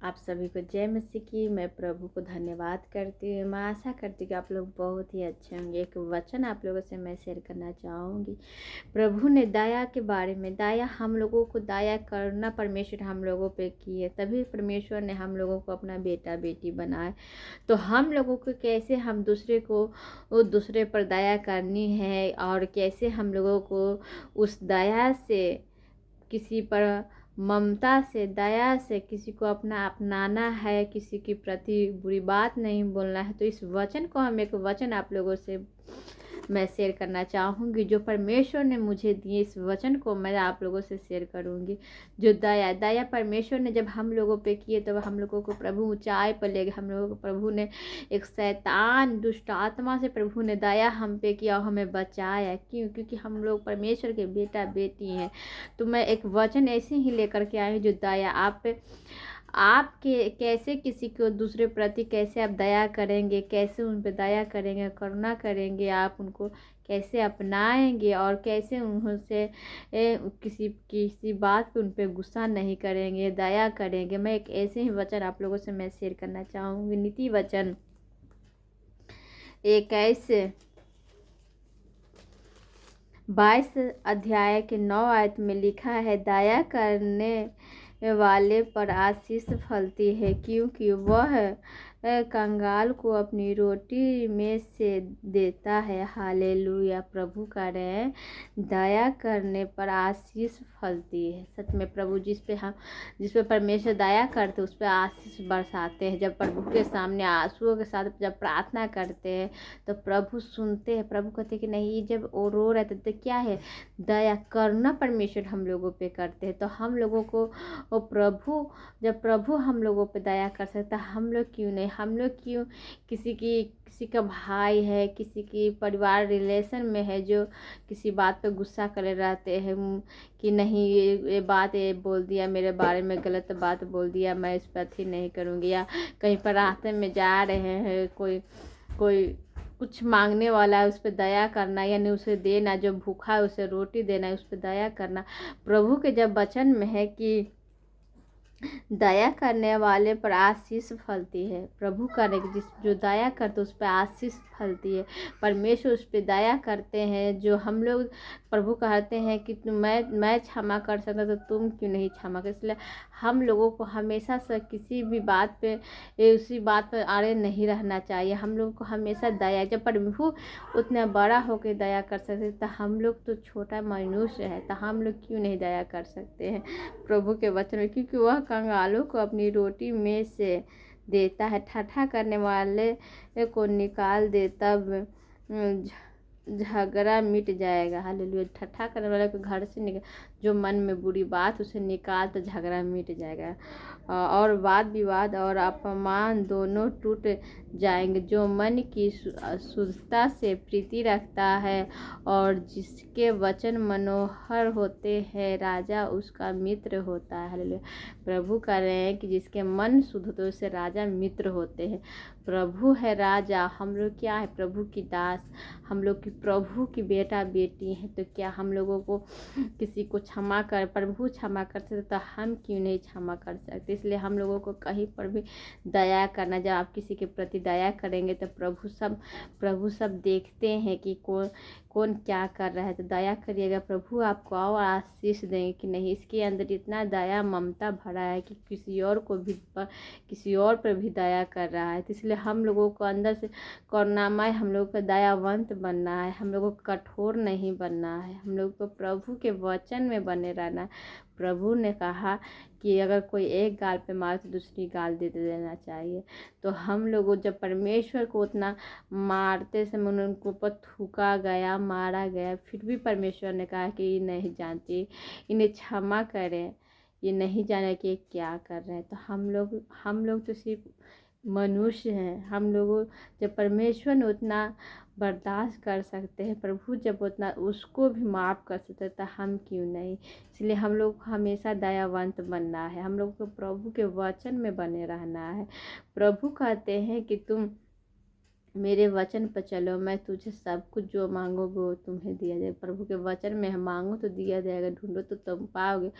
आप सभी को जय मसीह की। मैं प्रभु को धन्यवाद करती हूँ। मैं आशा करती हूँ कि आप लोग बहुत ही अच्छे होंगे। एक वचन आप लोगों से मैं शेयर करना चाहूँगी। प्रभु ने दया के बारे में, दया हम लोगों को दया करना परमेश्वर हम लोगों पे की है, तभी परमेश्वर ने हम लोगों को अपना बेटा बेटी बनाए। तो हम लोगों को कैसे हम दूसरे को वो दूसरे पर दया करनी है और कैसे हम लोगों को उस दया से किसी पर ममता से, दया से किसी को अपना अपनाना है, किसी के प्रति बुरी बात नहीं बोलना है। तो इस वचन को हम एक वचन आप लोगों से मैं शेयर करना चाहूँगी जो परमेश्वर ने मुझे दिए। इस वचन को मैं आप लोगों से शेयर करूँगी। जो दया दया परमेश्वर ने जब हम लोगों पे किए तो हम लोगों को प्रभु ऊंचाई पर ले गए। हम लोगों को प्रभु ने एक शैतान दुष्ट आत्मा से प्रभु ने दया हम पे किया और हमें बचाया। क्यों? क्योंकि हम लोग परमेश्वर के बेटा बेटी हैं। तो मैं एक वचन ऐसे ही लेकर के आई हूँ जो दया आपके कैसे किसी को दूसरे प्रति कैसे आप दया करेंगे, कैसे उन पर दया करेंगे, करुणा करेंगे, आप उनको कैसे अपनाएंगे और कैसे उनसे किसी किसी बात पे उन पर गुस्सा नहीं करेंगे, दया करेंगे। मैं एक ऐसे ही वचन आप लोगों से मैं शेयर करना चाहूँगी। नीति वचन 22 अध्याय के 9 आयत में लिखा है, दया करने वाले पर आशीष फलती है क्योंकि वह कंगाल को अपनी रोटी में से देता है। हालेलुया। प्रभु कह रहे हैं दया करने पर आशीष फलती है। सच में प्रभु जिस पे परमेश्वर दया करते उस पर आशीष बरसाते हैं। जब प्रभु के सामने आंसुओं के साथ जब प्रार्थना करते हैं तो प्रभु सुनते हैं। प्रभु कहते हैं कि नहीं, जब वो रो रहे थे तो क्या है, दया करना परमेश्वर हम लोगों पे करते हैं। तो हम लोगों को जब प्रभु हम लोगों पे दया कर सकता, हम लोग क्यों नहीं? हम लोग क्यों किसी का भाई है, किसी की परिवार रिलेशन में है जो किसी बात पे गुस्सा करे रहते हैं कि नहीं ये बात ये बोल दिया, मेरे बारे में गलत बात बोल दिया, मैं इस पर अथी नहीं करूँगी। या कहीं पर रास्ते में जा रहे हैं, कोई कुछ मांगने वाला है, उस पर दया करना, यानी उसे देना, जो भूखा है उसे रोटी देना, उस पर दया करना। प्रभु के जब वचन में है कि दया करने वाले पर आशीष फलती है। प्रभु करे जो दया करते उस पर आशीष फलती है। परमेश्वर उस पर दया करते हैं। जो हम लोग प्रभु कहते हैं कि मैं क्षमा कर सकता तो तुम क्यों नहीं क्षमा कर। इसलिए हम लोगों को हमेशा से किसी भी बात पे उसी बात पर आड़े नहीं रहना चाहिए। हम लोगों को हमेशा दया, जब प्रभु उतना बड़ा होकर दया कर सकते तो हम लोग तो छोटा मनुष्य है, तो हम लोग क्यों नहीं दया कर सकते हैं प्रभु के वचन में। क्योंकि वह कंगालों को अपनी रोटी में से देता है, ठट्ठा करने वाले को निकाल दे तब झगड़ा मिट जाएगा। हालेलुया। ठट्ठा करने वाले को घर से निकाल, जो मन में बुरी बात उसे निकाल तो झगड़ा मिट जाएगा और वाद विवाद और अपमान दोनों टूट जाएंगे। जो मन की शुद्धता से प्रीति रखता है और जिसके वचन मनोहर होते हैं, राजा उसका मित्र होता है। हालेलुया। प्रभु कह रहे हैं कि जिसके मन शुद्ध होते उससे राजा मित्र होते हैं। प्रभु है राजा, हम लोग क्या है, प्रभु की दास, हम लोग की प्रभु की बेटा बेटी हैं। तो क्या हम लोगों को किसी को क्षमा कर, प्रभु क्षमा कर सकते तो हम क्यों नहीं क्षमा कर सकते। इसलिए हम लोगों को कहीं पर भी दया करना, जब आप किसी के प्रति दया करेंगे तो प्रभु सब देखते हैं कि कौन क्या कर रहा है। तो दया करिएगा, प्रभु आपको और आशीष देंगे कि नहीं, इसके अंदर इतना दया ममता भरा है कि किसी और पर भी दया कर रहा है। तो इसलिए हम लोगों को अंदर से करुणामय, हम लोगों को दयावंत बनना है, हम लोगों को कठोर नहीं बनना है, हम लोग को प्रभु के वचन में बने रहना है। प्रभु ने कहा कि अगर कोई एक गाल पे मारे तो दूसरी गाल दे देना चाहिए। तो हम लोग जब परमेश्वर को उतना मारते समय उनको ऊपर थूका गया, मारा गया, फिर भी परमेश्वर ने कहा कि ये नहीं जानती, इन्हें क्षमा करें, ये नहीं जाने कि ये क्या कर रहे हैं। तो हम लोग तो सिर्फ मनुष्य हैं। हम लोगों जब परमेश्वर ने उतना बर्दाश्त कर सकते हैं, प्रभु जब उतना उसको भी माफ़ कर सकते तो हम क्यों नहीं। इसलिए हम लोग को हमेशा दयावंत बनना है, हम लोग को प्रभु के वचन में बने रहना है। प्रभु कहते हैं कि तुम मेरे वचन पर चलो, मैं तुझे सब कुछ जो मांगोगे वो तुम्हें दिया जाएगा। प्रभु के वचन में है, मांगो तो दिया जाएगा, ढूंढो तो तुम पाओगे,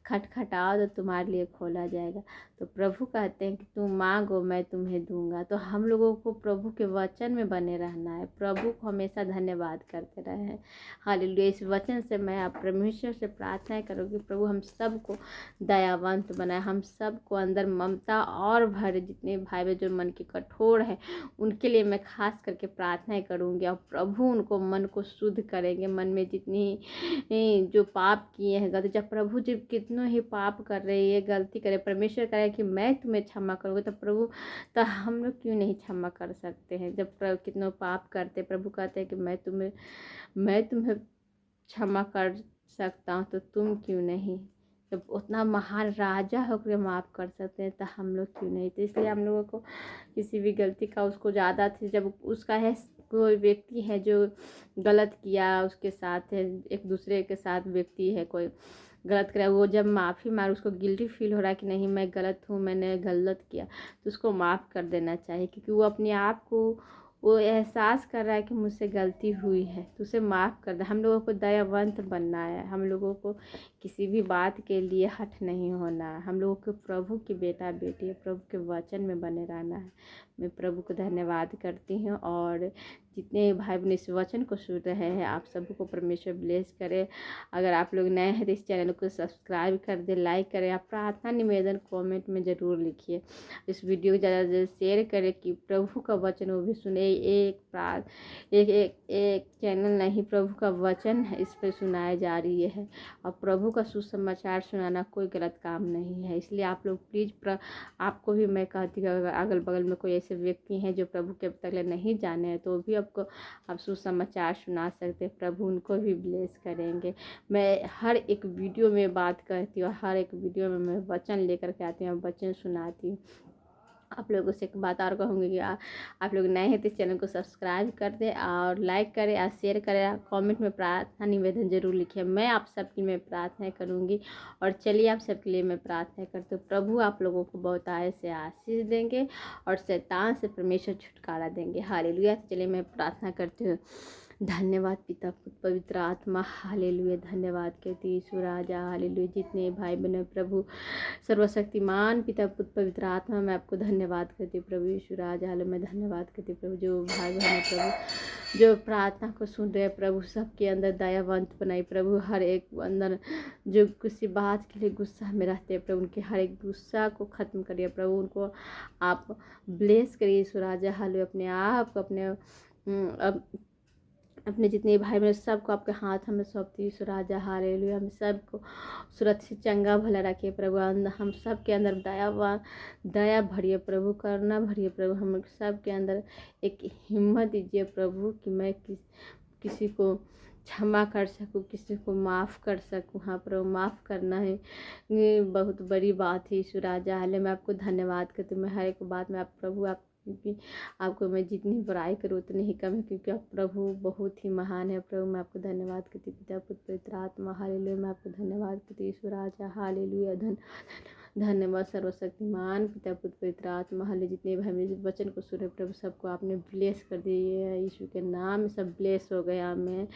खटखटाओ तो तुम्हारे लिए खोला जाएगा। तो प्रभु कहते हैं कि तुम मांगो मैं तुम्हें दूंगा। तो हम लोगों को प्रभु के वचन में बने रहना है, प्रभु को हमेशा धन्यवाद करते रहे। हालेलुया। इस वचन से मैं आप परमेश्वर से प्रार्थना करूँगी, प्रभु हम सबको दयावंत बनाए, हम सबको अंदर ममता और भरे। जितने भाई बहन जो मन के कठोर है उनके लिए मैं खास करके प्रार्थना करूँगी, और प्रभु उनको मन को शुद्ध करेंगे। मन में जितनी जो पाप किए हैं गलती, जब प्रभु जब कितनों ही पाप कर रहे हैं, गलती करे, परमेश्वर करे कि मैं तुम्हें क्षमा करूँगा, तो प्रभु तो हम लोग क्यों नहीं क्षमा कर सकते हैं। जब कितनों पाप करते, प्रभु कहते हैं कि मैं तुम्हें क्षमा कर सकता हूँ, तो तुम क्यों नहीं। जब उतना महान राजा होकर माफ़ कर सकते हैं तो हम लोग क्यों नहीं। तो इसलिए हम लोगों को किसी भी गलती का उसको ज़्यादा थी, जब उसका है कोई व्यक्ति है जो गलत किया, उसके साथ है एक दूसरे के साथ व्यक्ति है कोई गलत करा, वो जब माफ़ी मार, उसको गिल्टी फील हो रहा है कि नहीं मैं गलत हूँ, मैंने गलत किया, तो उसको माफ़ कर देना चाहिए। क्योंकि वो अपने आप को वो एहसास कर रहा है कि मुझसे गलती हुई है, तो उसे माफ़ कर दे। हम लोगों को दयावंत बनना है, हम लोगों को किसी भी बात के लिए हठ नहीं होना है, हम लोगों को प्रभु की बेटा बेटी है, प्रभु के वचन में बने रहना है। मैं प्रभु को धन्यवाद करती हूँ, और जितने भाई बहन इस वचन को सुन रहे हैं आप सबको परमेश्वर ब्लेस करे। अगर आप लोग नए हैं तो इस चैनल को सब्सक्राइब कर दे, लाइक करें, आप प्रार्थना निवेदन कमेंट में ज़रूर लिखिए। इस वीडियो को ज़्यादा से ज़्यादा शेयर करें कि प्रभु का वचन वो भी सुने। एक चैनल नहीं, प्रभु का वचन इस पर सुनाया जा रही है, और प्रभु का सुसमाचार सुनाना कोई गलत काम नहीं है। इसलिए आप लोग प्लीज़ आपको भी मैं कहती हूँ, अगर अगल बगल में कोई ऐसे व्यक्ति हैं जो प्रभु के अब तक नहीं जाने हैं, तो भी आपको आप सुसमाचार सुना सकते हैं, प्रभु उनको भी ब्लेस करेंगे। मैं हर एक वीडियो में बात करती हूँ, हर एक वीडियो में मैं वचन लेकर के आती हूँ, वचन सुनाती हूँ। आप लोगों से एक बात और कहूँगी कि आप लोग नए हैं तो इस चैनल को सब्सक्राइब कर दें, और लाइक करें, और शेयर करें, कमेंट में प्रार्थना निवेदन जरूर लिखिए। मैं आप सबके लिए प्रार्थना करूँगी, और चलिए आप सबके लिए मैं प्रार्थना करती हूँ। प्रभु आप लोगों को बहुत आय से आशीष देंगे, और शैतान से परमेश्वर छुटकारा देंगे। हालेलुया। चलिए मैं प्रार्थना करती हूँ। धन्यवाद पिता पुत्र पवित्र आत्मा, हालेलुया। धन्यवाद कहती यीशु राजा, हालेलुया। जितने भाई बहन प्रभु सर्वशक्तिमान पिता पुत्र पवित्र आत्मा, मैं आपको धन्यवाद करती हूँ प्रभु यीशु राजा, हालेलुया। मैं धन्यवाद करती हूँ प्रभु, जो भाई बहन है प्रभु जो प्रार्थना को सुन रहे हैं प्रभु, सबके अंदर दयावंत बनाई प्रभु। हर एक अंदर जो किसी बात के लिए गुस्सा में रहते हैं प्रभु, उनके हर एक गुस्सा को ख़त्म करिए प्रभु, उनको आप ब्लेस करिए यीशु राजा, हालेलुया। अपने आप को अपने जितने भाई बहन सबको आपके हाथ में सौंपती यीशु राजा, हालेलुया। हम सबको सुरक्षित चंगा भला रखिए प्रभु, हम सब के अंदर दया भरिए प्रभु, करुणा भरिए प्रभु। हम सब के अंदर एक हिम्मत दीजिए प्रभु कि मैं किसी को क्षमा कर सकूं, किसी को माफ़ कर सकूं। हाँ प्रभु, माफ़ करना है ये बहुत बड़ी बात है यीशु राजा, हालेलुया। मैं आपको धन्यवाद करती हूँ। मैं हर एक बात में आप प्रभु, आप क्योंकि आपको मैं जितनी बुराई करूँ उतनी ही कम है, क्योंकि आप प्रभु बहुत ही महान है प्रभु। मैं आपको धन्यवाद करती पिता पुत्र पवित्र आत्मा, हालेलुया। मैं आपको धन्यवाद करती यीशु राजा, हालेलुया। धन्यवाद सर्वशक्तिमान पिता पुत्र पवित्र आत्मा, हालेलुया। जितने भाई मेरे वचन को सुने प्रभु, सबको आपने ब्लेस कर दिए यीशु के नाम में, सब ब्लेस हो गया। मैं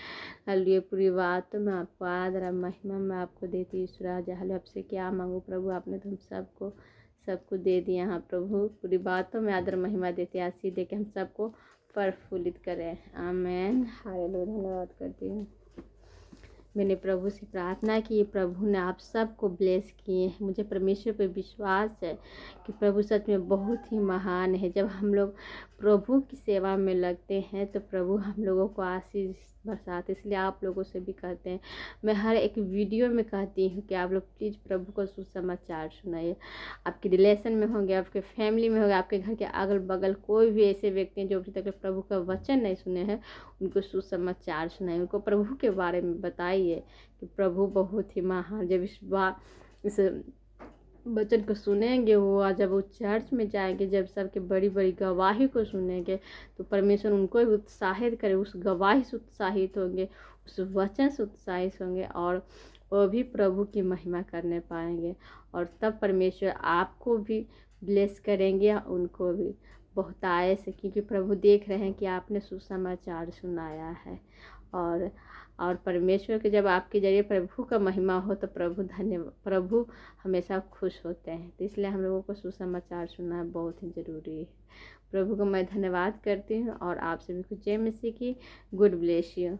हालेलुया। पूरी बात मैं आपको आदर महिमा मैं आपको देती यीशु राजा, हालेलुया। आपसे क्या मांगू प्रभु, आपने तो हम सबको दे दिया। हाँ प्रभु, पूरी बातों में आदर महिमा देते, आशीष दे के हम सबको प्रफुल्लित करें। आमेन, हालेलुया। धन्यवाद करती हूँ। मैंने प्रभु से प्रार्थना की, प्रभु ने आप सबको ब्लेस किए हैं। मुझे परमेश्वर पर विश्वास है कि प्रभु सच में बहुत ही महान है। जब हम लोग प्रभु की सेवा में लगते हैं तो प्रभु हम लोगों को आशीष बरसाते। इसलिए आप लोगों से भी कहते हैं, मैं हर एक वीडियो में कहती हूँ कि आप लोग प्लीज़ प्रभु को सुसमाचार सुनाइए। आपके रिलेशन में होंगे, आपके फैमिली में होंगे, आपके घर के अगल बगल कोई भी ऐसे व्यक्ति हैं जो अभी तक प्रभु का वचन नहीं सुने हैं, उनको सुसमाचार सुनाइए, उनको प्रभु के बारे में बताइए कि प्रभु बहुत ही महान। जब इस वचन को सुनेंगे, वो जब वो चर्च में जाएंगे, जब सबके बड़ी बड़ी गवाही को सुनेंगे, तो परमेश्वर उनको भी उत्साहित करे, उस गवाही से उत्साहित होंगे, उस वचन से उत्साहित होंगे, और वो भी प्रभु की महिमा करने पाएंगे। और तब परमेश्वर आपको भी ब्लेस करेंगे, उनको भी बहुतायत से, क्योंकि प्रभु देख रहे हैं कि आपने सुसमाचार सुनाया है। और परमेश्वर के जब आपके जरिए प्रभु का महिमा हो तो प्रभु हमेशा खुश होते हैं। तो इसलिए हम लोगों को सुसमाचार सुनना बहुत ही ज़रूरी है। प्रभु को मैं धन्यवाद करती हूँ और आप सभी को जय मसीह की। Good bless you.